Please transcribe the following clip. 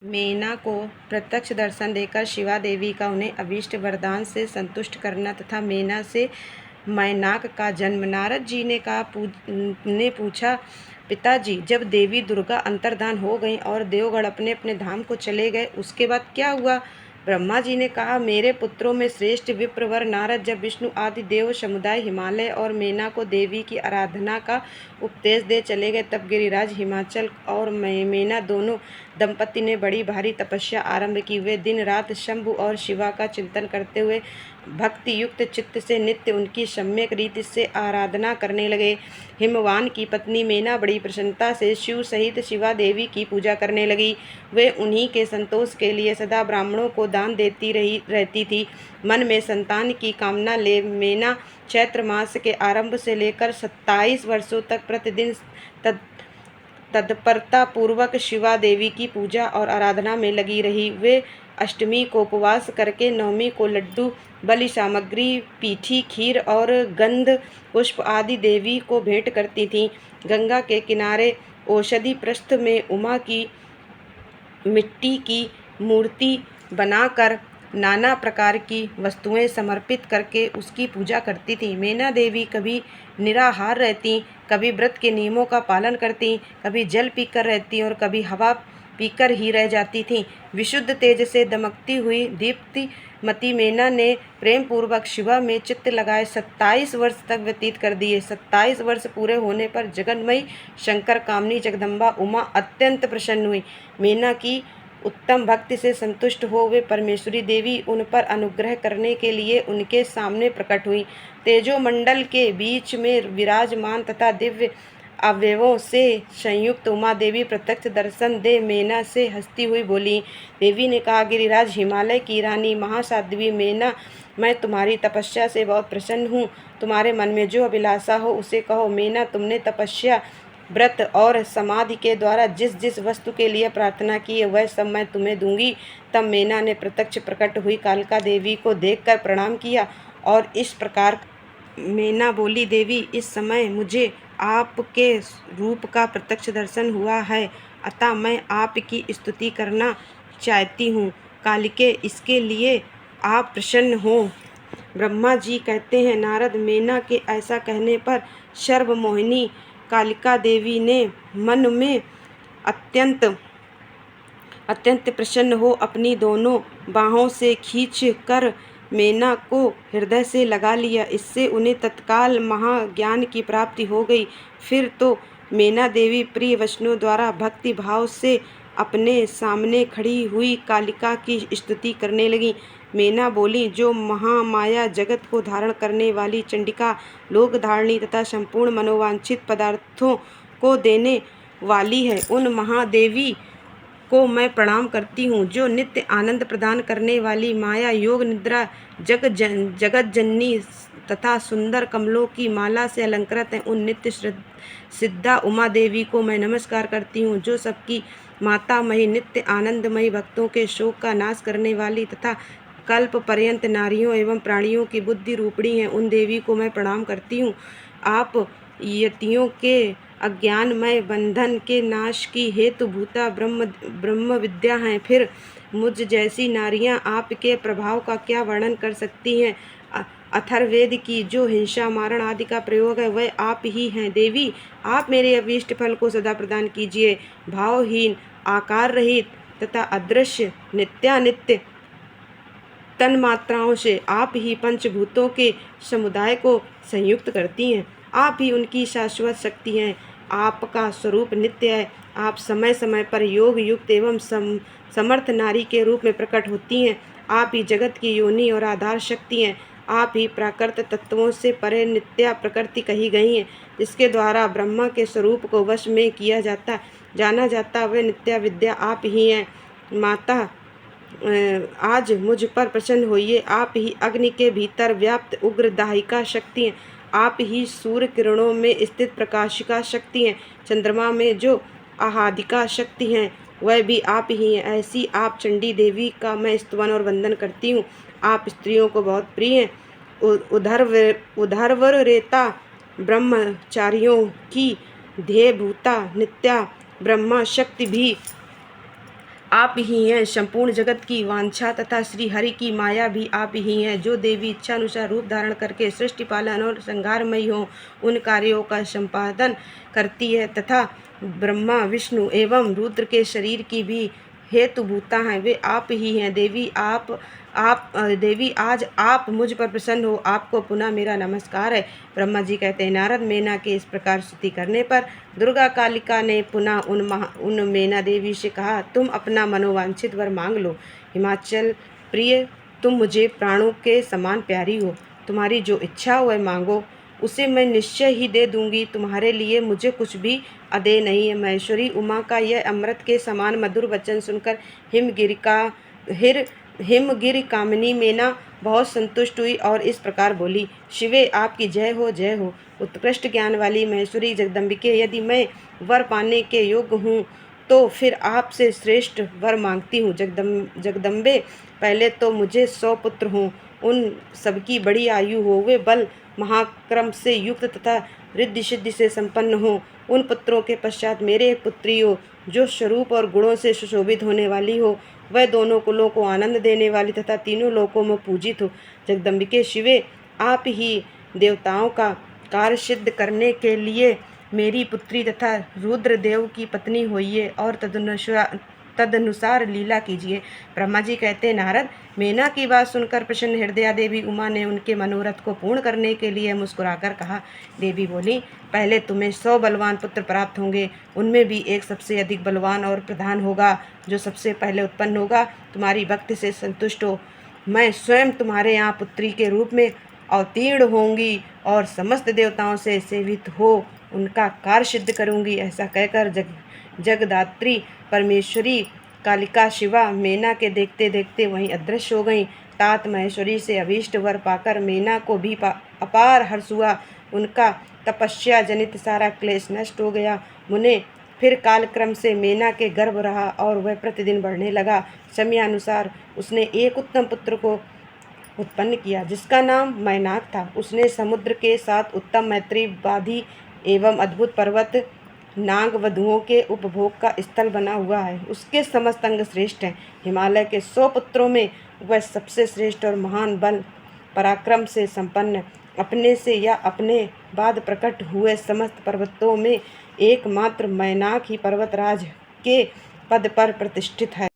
मेना को प्रत्यक्ष दर्शन देकर शिवा देवी का उन्हें अभीष्ट वरदान से संतुष्ट करना तथा मेना से मैनाक का जन्म। नारद जी ने पूछा, पिताजी, जब देवी दुर्गा अंतर्धान हो गईं और देवगण अपने अपने धाम को चले गए, उसके बाद क्या हुआ? ब्रह्मा जी ने कहा, मेरे पुत्रों में श्रेष्ठ विप्रवर नारद जब विष्णु आदि देव समुदाय हिमालय और मेना को देवी की आराधना का उपदेश दे चले गए, तब गिरिराज हिमाचल और मेना दोनों दंपति ने बड़ी भारी तपस्या आरंभ की। वे दिन रात शंभु और शिवा का चिंतन करते हुए भक्ति युक्त चित्त से नित्य उनकी सम्यक रीति से आराधना करने लगे। हिमवान की पत्नी मेना बड़ी प्रसन्नता से शिव सहित शिवा देवी की पूजा करने लगी। वे उन्हीं के संतोष के लिए सदा ब्राह्मणों को दान देती रहती थी। मन में संतान की कामना ले मेना चैत्र मास के आरंभ से लेकर 27 वर्षों तक प्रतिदिन तत्परता पूर्वक शिवा देवी की पूजा और आराधना में लगी रही। वे अष्टमी को उपवास करके, नवमी को लड्डू, बलि सामग्री, पीठी, खीर और गंध पुष्प आदि देवी को भेंट करती थीं। गंगा के किनारे औषधि प्रस्थ में उमा की मिट्टी की मूर्ति बनाकर नाना प्रकार की वस्तुएं समर्पित करके उसकी पूजा करती थीं। मेना देवी कभी निराहार रहती, कभी व्रत के नियमों का पालन करती, कभी जल पीकर रहती और कभी हवा पीकर ही रह जाती थीं। विशुद्ध तेज से दमकती हुई दीप्तिमती मेना ने प्रेम पूर्वक शिवा में चित्त लगाए 27 वर्ष तक व्यतीत कर दिए। 27 वर्ष पूरे होने पर जगन्मयी शंकर कामनी जगदम्बा उमा अत्यंत प्रसन्न हुई। मेना की उत्तम भक्ति से संतुष्ट हो वे परमेश्वरी देवी उन पर अनुग्रह करने के लिए उनके सामने प्रकट हुई। तेजोमंडल के बीच में विराजमान तथा दिव्य अवयवों से संयुक्त उमा देवी प्रत्यक्ष दर्शन दे मेना से हंसती हुई बोली। देवी ने कहा, गिरिराज हिमालय की रानी महासाध्वी मेना, मैं तुम्हारी तपस्या से बहुत प्रसन्न हूँ। तुम्हारे मन में जो अभिलाषा हो उसे कहो। मेना, तुमने तपस्या, व्रत और समाधि के द्वारा जिस जिस वस्तु के लिए प्रार्थना की है वह सब मैं तुम्हें दूंगी। तब मेना ने प्रत्यक्ष प्रकट हुई कालिका देवी को देखकर प्रणाम किया और इस प्रकार मेना बोली, देवी, इस समय मुझे आपके रूप का प्रत्यक्ष दर्शन हुआ है, अतः मैं आपकी स्तुति करना चाहती हूँ। कालिके, इसके लिए आप प्रसन्न हो। ब्रह्मा जी कहते हैं, नारद, मेना के ऐसा कहने पर सर्वमोहिनी कालिका देवी ने मन में अत्यंत प्रसन्न हो अपनी दोनों बाहों से खींच कर मेना को हृदय से लगा लिया। इससे उन्हें तत्काल महाज्ञान की प्राप्ति हो गई। फिर तो मेना देवी प्रिय वचनों द्वारा भक्ति भाव से अपने सामने खड़ी हुई कालिका की स्तुति करने लगी। मेना बोली, जो महामाया जगत को धारण करने वाली चंडिका, लोक धारणी तथा संपूर्ण मनोवांछित पदार्थों को देने वाली है, उन महादेवी को मैं प्रणाम करती हूँ। जो नित्य आनंद प्रदान करने वाली माया, योग निद्रा, जगत जननी तथा सुंदर कमलों की माला से अलंकृत है, उन नित्य सिद्धा उमा देवी को मैं नमस्कार करती हूँ। जो सबकी माता मही, नित्य आनंदमयी, भक्तों के शोक का नाश करने वाली तथा कल्प पर्यंत नारियों एवं प्राणियों की बुद्धि रूपणी है, उन देवी को मैं प्रणाम करती हूँ। आप यतियों के अज्ञानमय बंधन के नाश की हेतुभूता ब्रह्म विद्या हैं। फिर मुझ जैसी नारियां आपके प्रभाव का क्या वर्णन कर सकती हैं। अथर्ववेद की जो हिंसा मारण आदि का प्रयोग है वह आप ही हैं। देवी, आप मेरे अभीष्ट फल को सदा प्रदान कीजिए। भावहीन, आकार रहित तथा अदृश्य नित्यानित्य तन्मात्राओं से आप ही पंचभूतों के समुदाय को संयुक्त करती हैं। आप ही उनकी शाश्वत शक्ति हैं। आपका स्वरूप नित्य है। आप समय समय पर योग युक्त एवं समर्थ नारी के रूप में प्रकट होती हैं। आप ही जगत की योनि और आधार शक्ति हैं। आप ही प्राकृत तत्वों से परे नित्या प्रकृति कही गई हैं, जिसके द्वारा ब्रह्मा के स्वरूप को वश में किया जाना जाता वह नित्या विद्या आप ही हैं। माता, आज मुझ पर प्रसन्न होइए। आप ही अग्नि के भीतर व्याप्त उग्र दाहिका शक्ति हैं। आप ही सूर्य किरणों में स्थित प्रकाशिका शक्ति हैं। चंद्रमा में जो आहादिका शक्ति हैं वह भी आप ही हैं। ऐसी आप चंडी देवी का मैं स्तवन और वंदन करती हूँ। आप स्त्रियों को बहुत प्रिय हैं। उधर्वर रेता ब्रह्मचारियों की ध्येयभूता नित्या ब्रह्मा शक्ति भी आप ही हैं, संपूर्ण जगत की वांछा तथा श्री हरि की माया भी आप ही हैं। जो देवी इच्छानुसार रूप धारण करके सृष्टि पालन और संहारमयी हो उन कार्यों का संपादन करती है तथा ब्रह्मा विष्णु एवं रुद्र के शरीर की भी हेतुभूता हैं, वे आप ही हैं। देवी आज आप मुझ पर प्रसन्न हो, आपको पुनः मेरा नमस्कार है। ब्रह्मा जी कहते हैं, नारद मेना के इस प्रकार स्तुति करने पर दुर्गा कालिका ने पुनः उन मेना देवी से कहा, तुम अपना मनोवांछित वर मांग लो। हिमाचल प्रिय, तुम मुझे प्राणों के समान प्यारी हो, तुम्हारी जो इच्छा हो वह मांगो, उसे मैं निश्चय ही दे दूंगी। तुम्हारे लिए मुझे कुछ भी अदेय नहीं है। महेश्वरी उमा का यह अमृत के समान मधुर वचन सुनकर हिमगिरि कामिनी मेना बहुत संतुष्ट हुई और इस प्रकार बोली, शिवे आपकी जय हो, जय हो। उत्कृष्ट ज्ञान वाली महेश्वरी जगदम्बिके, यदि मैं वर पाने के योग्य हूँ तो फिर आपसे श्रेष्ठ वर मांगती हूँ। जगदम्बे, पहले तो मुझे 100 पुत्र हों, उन सबकी बड़ी आयु हो, वे बल महाक्रम से युक्त तथा रिद्धि सिद्धि से संपन्न हो। उन पुत्रों के पश्चात मेरे एक पुत्री हो जो स्वरूप और गुणों से सुशोभित होने वाली हो, वह दोनों कुलों को आनंद देने वाली तथा तीनों लोकों में पूजित हो। जगदम्बिके शिवे, आप ही देवताओं का कार्य सिद्ध करने के लिए मेरी पुत्री तथा रुद्रदेव की पत्नी होइए और तदनुसार लीला कीजिए। ब्रह्मा जी कहते, नारद, मेना की बात सुनकर प्रसन्न हृदया देवी उमा ने उनके मनोरथ को पूर्ण करने के लिए मुस्कुराकर कहा। देवी बोली, पहले तुम्हें 100 बलवान पुत्र प्राप्त होंगे, उनमें भी एक सबसे अधिक बलवान और प्रधान होगा जो सबसे पहले उत्पन्न होगा। तुम्हारी भक्ति से संतुष्ट हो, मैं स्वयं तुम्हारे यहाँ पुत्री के रूप में अवतीर्ण होंगी और समस्त देवताओं से सेवित हो उनका कार्य सिद्ध करूंगी। ऐसा कहकर जगदात्री परमेश्वरी कालिका शिवा मेना के देखते देखते वहीं अदृश्य हो गईं। तात महेश्वरी से अभीष्ट वर पाकर मेना को भी अपार हर्ष हुआ। उनका तपस्या जनित सारा क्लेश नष्ट हो गया। मुने, फिर कालक्रम से मेना के गर्भ रहा और वह प्रतिदिन बढ़ने लगा। समयानुसार उसने एक उत्तम पुत्र को उत्पन्न किया जिसका नाम मैनाक था। उसने समुद्र के साथ उत्तम मैत्री बाधी एवं अद्भुत पर्वत नाग वधुओं के उपभोग का स्थल बना हुआ है। उसके समस्त अंग श्रेष्ठ हैं। हिमालय के 100 पुत्रों में वह सबसे श्रेष्ठ और महान बल पराक्रम से संपन्न, अपने से या अपने बाद प्रकट हुए समस्त पर्वतों में एकमात्र मैनाक ही पर्वतराज के पद पर प्रतिष्ठित है।